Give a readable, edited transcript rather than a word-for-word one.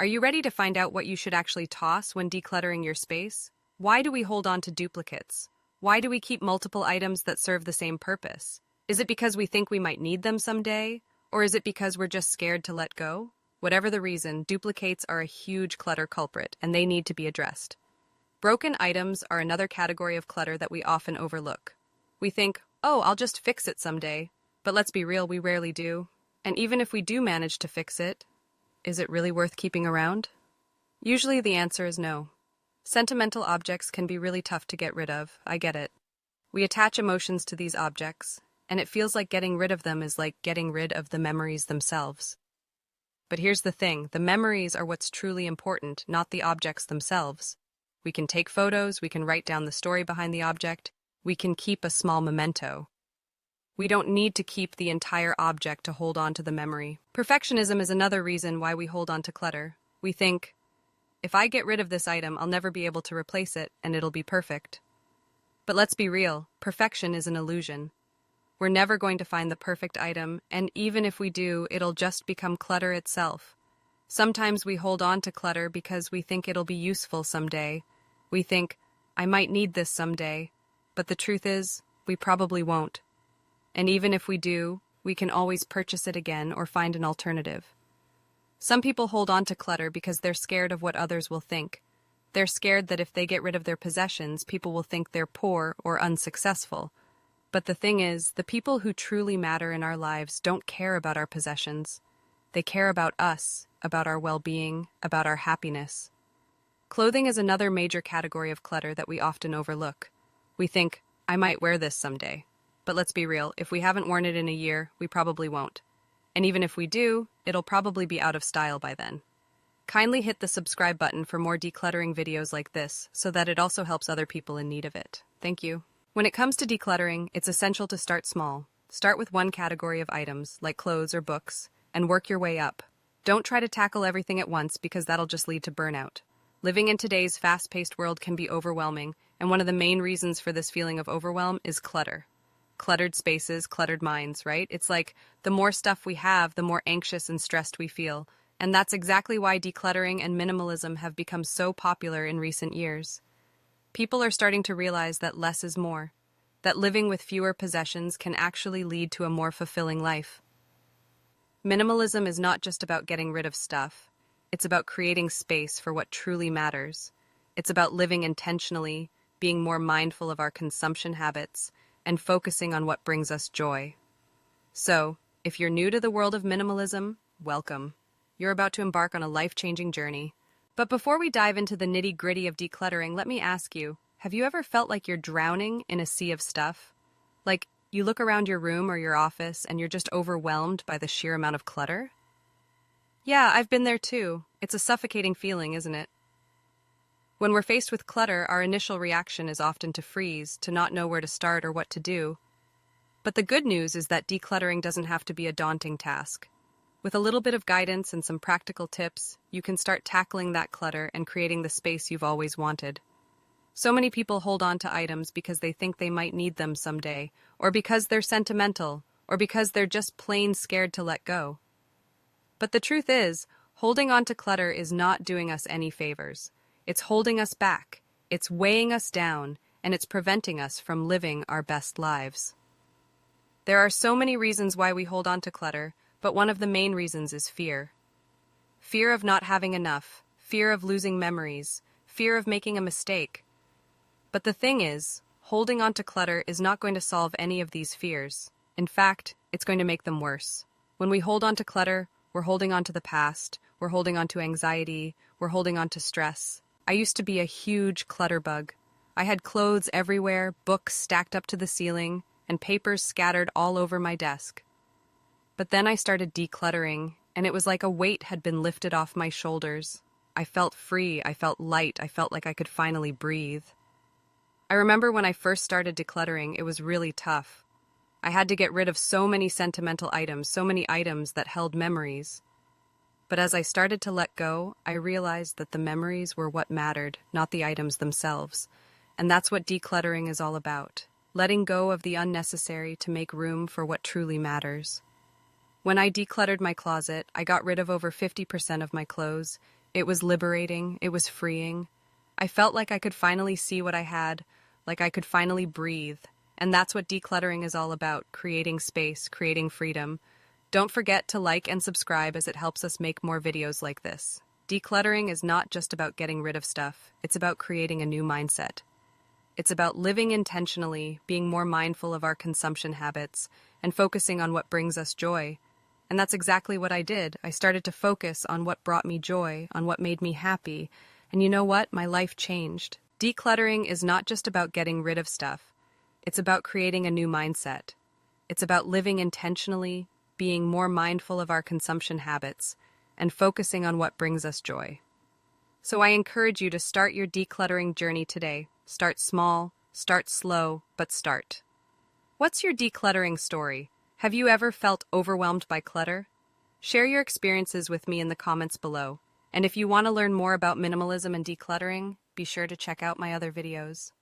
Are you ready to find out what you should actually toss when decluttering your space? Why do we hold on to duplicates? Why do we keep multiple items that serve the same purpose? Is it because we think we might need them someday? Or is it because we're just scared to let go? Whatever the reason, duplicates are a huge clutter culprit, and they need to be addressed. Broken items are another category of clutter that we often overlook. We think, oh, I'll just fix it someday. But let's be real, we rarely do. And even if we do manage to fix it, is it really worth keeping around? Usually the answer is no. Sentimental objects can be really tough to get rid of, I get it. We attach emotions to these objects, and it feels like getting rid of them is like getting rid of the memories themselves. But here's the thing, the memories are what's truly important, not the objects themselves. We can take photos, we can write down the story behind the object, we can keep a small memento. We don't need to keep the entire object to hold on to the memory. Perfectionism is another reason why we hold on to clutter. We think, if I get rid of this item, I'll never be able to replace it, and it'll be perfect. But let's be real, perfection is an illusion. We're never going to find the perfect item, and even if we do, it'll just become clutter itself. Sometimes we hold on to clutter because we think it'll be useful someday. We think, I might need this someday. But the truth is, we probably won't. And even if we do, we can always purchase it again or find an alternative. Some people hold on to clutter because they're scared of what others will think. They're scared that if they get rid of their possessions, people will think they're poor or unsuccessful. But the thing is, the people who truly matter in our lives don't care about our possessions. They care about us, about our well-being, about our happiness. Clothing is another major category of clutter that we often overlook. We think, I might wear this someday. But let's be real, if we haven't worn it in a year, we probably won't. And even if we do, it'll probably be out of style by then. Kindly hit the subscribe button for more decluttering videos like this, so that it also helps other people in need of it. Thank you. When it comes to decluttering, it's essential to start small. Start with one category of items, like clothes or books, and work your way up. Don't try to tackle everything at once because that'll just lead to burnout. Living in today's fast-paced world can be overwhelming, and one of the main reasons for this feeling of overwhelm is clutter. Cluttered spaces, cluttered minds, right? It's like the more stuff we have, the more anxious and stressed we feel. And that's exactly why decluttering and minimalism have become so popular in recent years. People are starting to realize that less is more, that living with fewer possessions can actually lead to a more fulfilling life. Minimalism is not just about getting rid of stuff. It's about creating space for what truly matters. It's about living intentionally, being more mindful of our consumption habits, and focusing on what brings us joy. So, if you're new to the world of minimalism, welcome. You're about to embark on a life-changing journey. But before we dive into the nitty-gritty of decluttering, let me ask you, have you ever felt like you're drowning in a sea of stuff? Like, you look around your room or your office and you're just overwhelmed by the sheer amount of clutter? Yeah, I've been there too. It's a suffocating feeling, isn't it? When we're faced with clutter, our initial reaction is often to freeze, to not know where to start or what to do. But the good news is that decluttering doesn't have to be a daunting task. With a little bit of guidance and some practical tips, you can start tackling that clutter and creating the space you've always wanted. So many people hold on to items because they think they might need them someday, or because they're sentimental, or because they're just plain scared to let go. But the truth is, holding on to clutter is not doing us any favors. It's holding us back, it's weighing us down, and it's preventing us from living our best lives. There are so many reasons why we hold on to clutter, but one of the main reasons is fear. Fear of not having enough, fear of losing memories, fear of making a mistake. But the thing is, holding on to clutter is not going to solve any of these fears. In fact, it's going to make them worse. When we hold on to clutter, we're holding on to the past, we're holding on to anxiety, we're holding on to stress. I used to be a huge clutter bug. I had clothes everywhere, books stacked up to the ceiling, and papers scattered all over my desk. But then I started decluttering, and it was like a weight had been lifted off my shoulders. I felt free, I felt light, I felt like I could finally breathe. I remember when I first started decluttering, it was really tough. I had to get rid of so many sentimental items, so many items that held memories. But as I started to let go, I realized that the memories were what mattered, not the items themselves. And that's what decluttering is all about, letting go of the unnecessary to make room for what truly matters. When I decluttered my closet, I got rid of over 50% of my clothes, It was liberating, it was freeing. I felt like I could finally see what I had, like I could finally breathe. And that's what decluttering is all about, creating space, creating freedom. Don't forget to like and subscribe as it helps us make more videos like this. Decluttering is not just about getting rid of stuff, it's about creating a new mindset. It's about living intentionally, being more mindful of our consumption habits, and focusing on what brings us joy. And that's exactly what I did. I started to focus on what brought me joy, on what made me happy. And you know what? My life changed. Decluttering is not just about getting rid of stuff. It's about creating a new mindset. It's about living intentionally, being more mindful of our consumption habits, and focusing on what brings us joy. So I encourage you to start your decluttering journey today. Start small, start slow, but start. What's your decluttering story? Have you ever felt overwhelmed by clutter? Share your experiences with me in the comments below. And if you want to learn more about minimalism and decluttering, be sure to check out my other videos.